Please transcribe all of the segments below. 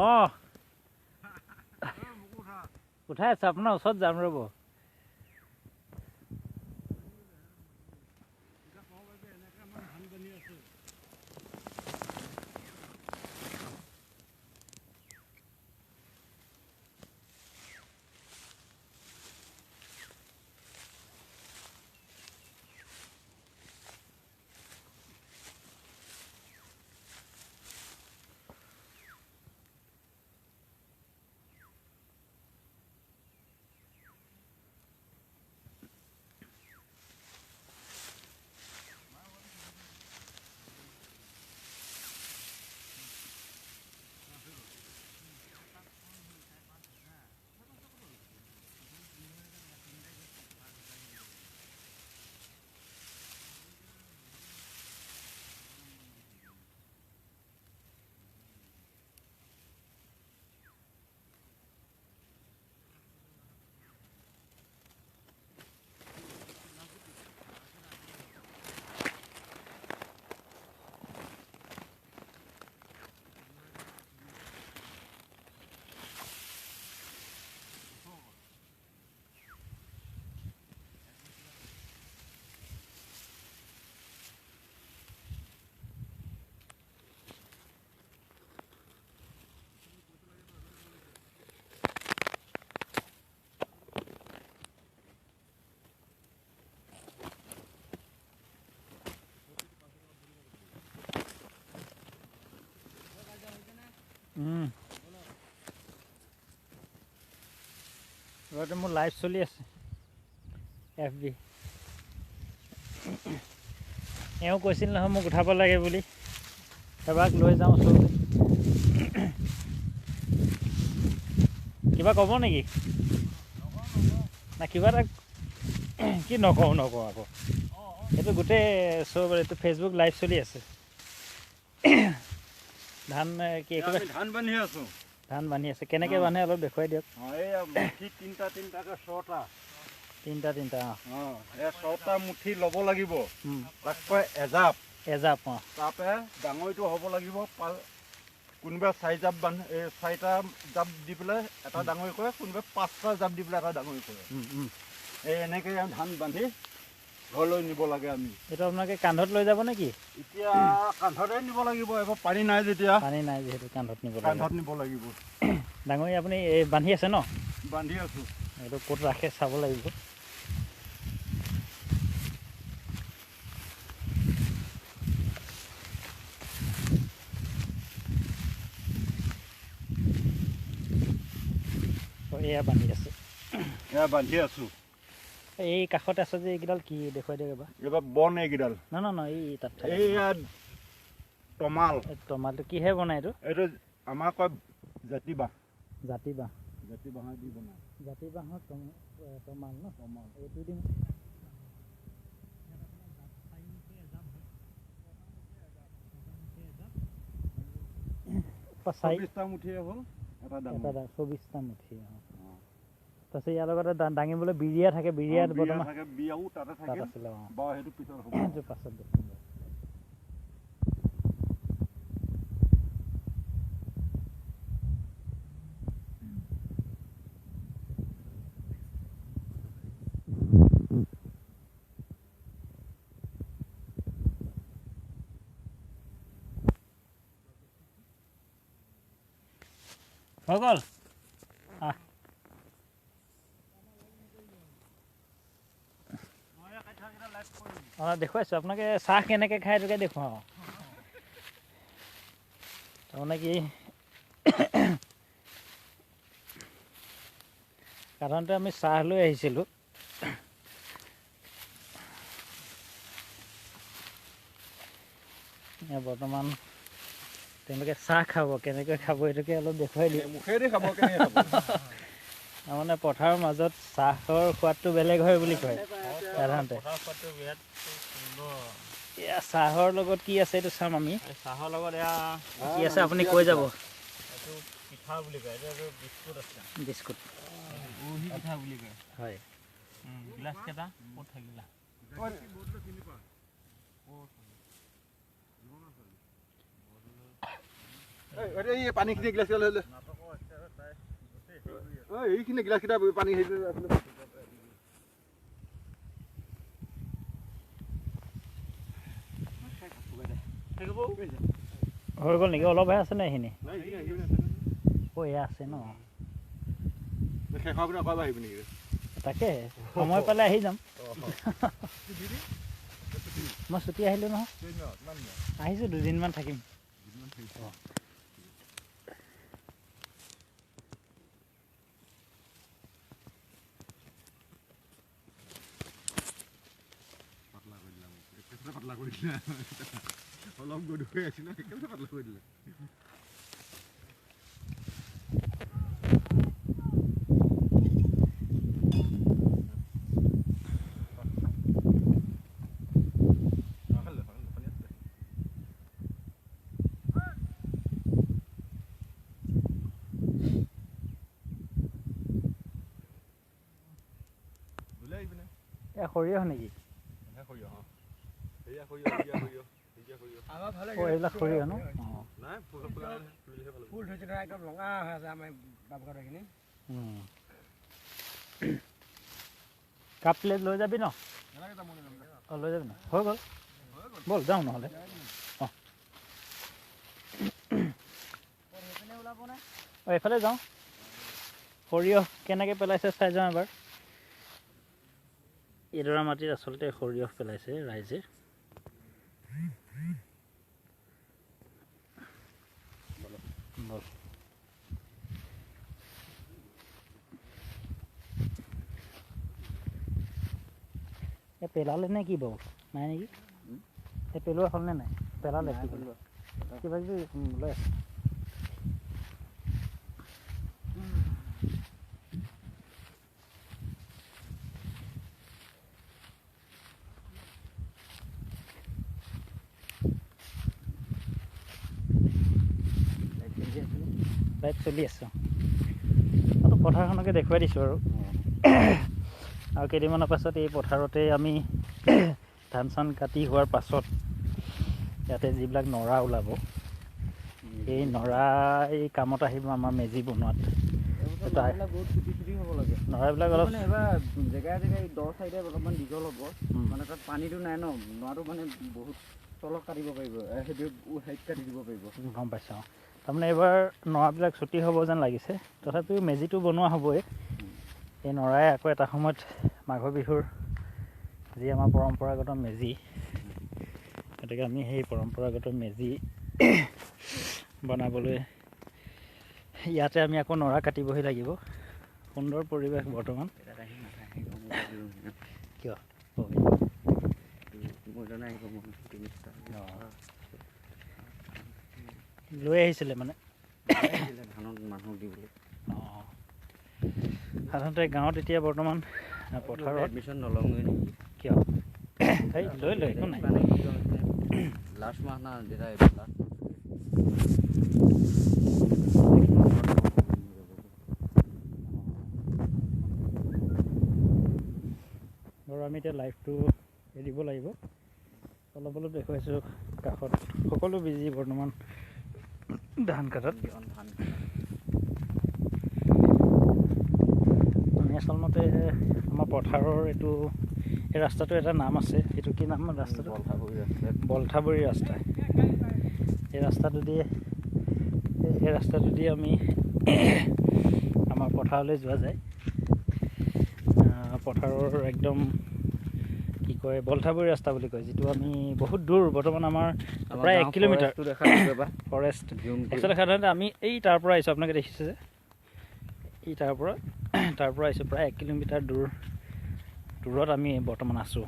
অঁ উঠাই আছে আপোনাৰ ওচৰত যাম ৰ'ব মোৰ লাইভ চলি আছে FB এওঁ কৈছিল নহয় মোক উঠাব লাগে বুলি এবাক লৈ যাওঁ ওচৰতে কিবা ক'ব নেকি না কিবা এটা কি নকওঁ আকৌ এইটো গোটেই চব এইটো ফেচবুক লাইভ চলি আছে ধান কি ধান বান্ধি আছোঁ ধান বান্ধি আছে কেনেকৈ বান্ধে অলপ দেখুৱাই দিয়ক তিনিটা ছটা মুঠি ল'ব লাগিব তাক কয় এজাপ তাপে ডাঙৰটো হ'ব লাগিব কোনোবা 4 জাপ চাৰিটা জাপ দি পেলাই এটা ডাঙৰি কৰে কোনোবা 5টা জাপ দি পেলাই এটা ডাঙৰি কৰে এনেকৈ ধান বান্ধি ঘৰলৈ নিব লাগে আমি এইটো আপোনালোকে কান্ধত লৈ যাব নেকি এতিয়া কান্ধতে নিব লাগিব এবাৰ পানী নাই যিহেতু কান্ধত নিব লাগিব ডাঙৰি আপুনি বান্ধি আছে ন বান্ধি আছোঁ এইটো ক'ত ৰাখে চাব লাগিব এয়া বান্ধি আছোঁ এই কাষতে আছে যে এইকেইডাল কি দেখুৱাই দিয়ক এবাৰ বন এইকেইডাল নহয় এই তাত এইয়া টমালটো কিহে বনাই এইটো আমাৰ কয় জাতি বাঁহ জাতি বাঁহ দি বনায় জাতি বাঁহৰ টমাল ন এইটো দিম চৌবিছটা মুঠিয়ে হ'ল এটা 24টা মুঠি তাৰপিছত ইয়াৰ লগতে দাঙিবলৈ বিৰিয়া থাকে বিৰিয়াত বৰ্তমান বিয়াও তাতে থাকে আছিলে বাৰু সেইটো পিছত হ'ব সেইটো পাছত হৈ গ'ল দেখুৱাইছোঁ আপোনালোকে চাহ কেনেকৈ খায় এইটোকে দেখুৱাওঁ তাৰমানে কি সাধাৰণতে আমি চাহ লৈ আহিছিলোঁ বৰ্তমান তেওঁলোকে চাহ খাব কেনেকৈ খাব এইটোকে অলপ দেখুৱাই দিয়ে মুখেদি খাব তাৰমানে পথাৰৰ মাজত চাহৰ সোৱাদটো বেলেগ হয় বুলি কয় সাধাৰণতে এয়া চাহৰ লগত কি আছে এইটো চাম আমি চাহৰ লগত এয়া কি আছে আপুনি কৈ যাব এইটো পিঠা বুলি কয় এইটো বিস্কুট আছে বিস্কুট পিঠা বুলি কয় হয় গিলাচ কেইটা ক'ত থাকিলা এই পানীখিনি গিলাচ লৈ লৈ এইখিনি গিলাচকেইটা পানী হেৰি হৈ গ'ল নেকি অলপহে আছে নে এইখিনি এয়া আছে ন তাকে সময় পালে আহি যাম মই ছুটি আহিলোঁ নহয় আহিছোঁ 2 দিনমান থাকিম অলপ গধুৰ হৈ আছিল ন সেইকাৰণে পাতলা কৰি দিলে সৰিয়হ নেকি এইবিলাক সৰিয়হ ন কাপ প্লেট লৈ যাবি ন লৈ যাবি ন হৈ গ'ল ব'ল যাওঁ নহ'লে এইফালে যাওঁ সৰিয়হ কেনেকৈ পেলাইছে চাই যাওঁ এবাৰ এডৰা মাটিত আচলতে সৰিয়হ পেলাইছে ৰাইজে পেলালে নে কি বাৰু নাই নেকি পেলোৱা হ'লনে নাই পেলালে কিবা কিবি লৈ আছে লাইট চলি আছোঁ পথাৰখনকে দেখুৱাই দিছোঁ আৰু কেইদিনমানৰ পাছত এই পথাৰতে আমি ধান চান কাটি হোৱাৰ পাছত ইয়াতে যিবিলাক নৰা ওলাব এই নৰা এই কামত আহিব আমাৰ মেজি বনোৱাত নৰাবিলাক অলপ জেগাই জেগাই দ চাইডে অলপমান দীঘল হ'ব মানে তাত পানীটো নাই ন নৰাটো মানে বহুত তলত কাটিব পাৰিব সেইটো হাইট কাটি দিব পাৰিব গম পাইছোঁ তাৰমানে এইবাৰ নৰাবিলাক ছুটি হ'ব যেন লাগিছে তথাপিও মেজিটো বনোৱা হ'বই এই নৰাই আকৌ এটা সময়ত মাঘৰ বিহুৰ যি আমাৰ পৰম্পৰাগত মেজি গতিকে আমি সেই পৰম্পৰাগত মেজি বনাবলৈ ইয়াতে আমি আকৌ নৰা কাটিবহি লাগিব সুন্দৰ পৰিৱেশ বৰ্তমান কিয় লৈ আহিছিলে মানে মানুহক দিবলৈ অঁ সাধাৰণতে গাঁৱত এতিয়া বৰ্তমান পথাৰত এডমিশ্যন নলওঁগৈ নেকি কিয় এই লৈ একো নাই লাষ্ট মাহ না দেউতা বাৰু আমি এতিয়া লাইভটো এৰিব লাগিব অলপ অলপ দেখুৱাইছোঁ কাষত সকলো বিজি বৰ্তমান ধান কাটাত আমি আচলতে আমাৰ পথাৰৰ এই ৰাস্তাটো এটা নাম আছে এইটো কি নাম ৰাস্তাটো বলঠাবৰী ৰাস্তা এই ৰাস্তাটো দি আমি আমাৰ পথাৰলৈ যোৱা যায় পথাৰৰ একদম কি কয় বলঠাবৰী ৰাস্তা বুলি কয় যিটো আমি বহুত দূৰ বৰ্তমান আমাৰ প্ৰায় 1 কিলোমিটাৰ ফৰেষ্ট আচলতে সাধাৰণতে আমি এই তাৰ পৰা আহিছোঁ আপোনালোকে দেখিছে যে এই তাৰ পৰা আহিছোঁ প্ৰায় 1 কিলোমিটাৰ দূৰত আমি বৰ্তমান আছোঁ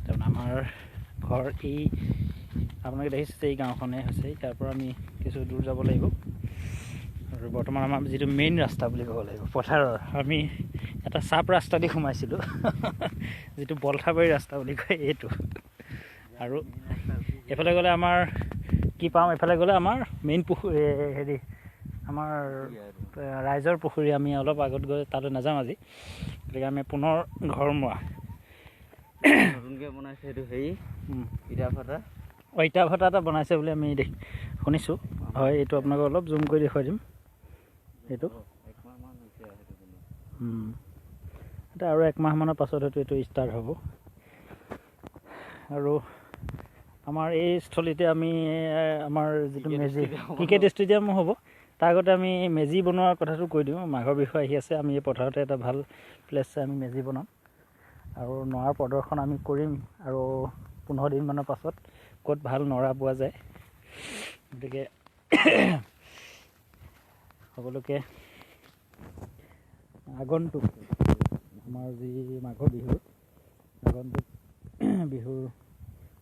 তাৰমানে আমাৰ ঘৰ এই আপোনালোকে দেখিছে এই গাঁওখনে হৈছে তাৰ পৰা আমি কিছু দূৰ যাব লাগিব আৰু বৰ্তমান আমাৰ যিটো মেইন ৰাস্তা বুলি ক'ব লাগিব পথাৰৰ আমি এটা চাপ ৰাস্তা দি সোমাইছিলোঁ যিটো বলঠাবৰী ৰাস্তা বুলি কয় এইটো আৰু এইফালে গ'লে আমাৰ কি পাম এইফালে গ'লে আমাৰ মেইন পুখুৰী হেৰি আমাৰ ৰাইজৰ পুখুৰী আমি অলপ আগত গৈ তালৈ নাযাওঁ আজি গতিকে আমি পুনৰ ঘৰমুৱা নতুনকৈ বনাইছে এইটো হেৰি ইটা ভাটা ইটা ভাটা এটা বনাইছে বুলি আমি শুনিছোঁ হয় এইটো আপোনাক অলপ জুম কৰি দেখুৱাই দিম এইটো একমাহমান হৈছে সেইটো বনোৱা। এতিয়া আৰু একমাহমানৰ পাছত হয়তো এইটো ষ্টাৰ্ট হ'ব। আৰু আমাৰ এই স্থলীতে আমি আমাৰ যিটো মেজি ক্ৰিকেট ষ্টেডিয়ামো হ'ব, তাৰ আগতে আমি মেজি বনোৱাৰ কথাটো কৈ দিওঁ। মাঘৰ বিহু আহি আছে, আমি এই পথাৰতে এটা ভাল প্লেচ চাই আমি মেজি বনাম আৰু নৰাৰ প্ৰদৰ্শন আমি কৰিম। আৰু 15 দিনমানৰ পাছত ক'ত ভাল নৰা পোৱা যায়, গতিকে সকলোকে আগন্তুক আমাৰ যি মাঘৰ বিহুৰ আগন্তুক বিহুৰ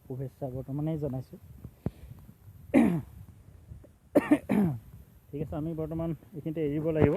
শুভেচ্ছা বৰ্তমানেই জনাইছোঁ। ঠিক আছে, আমি বৰ্তমান এইখিনিতে এৰিব লাগিব।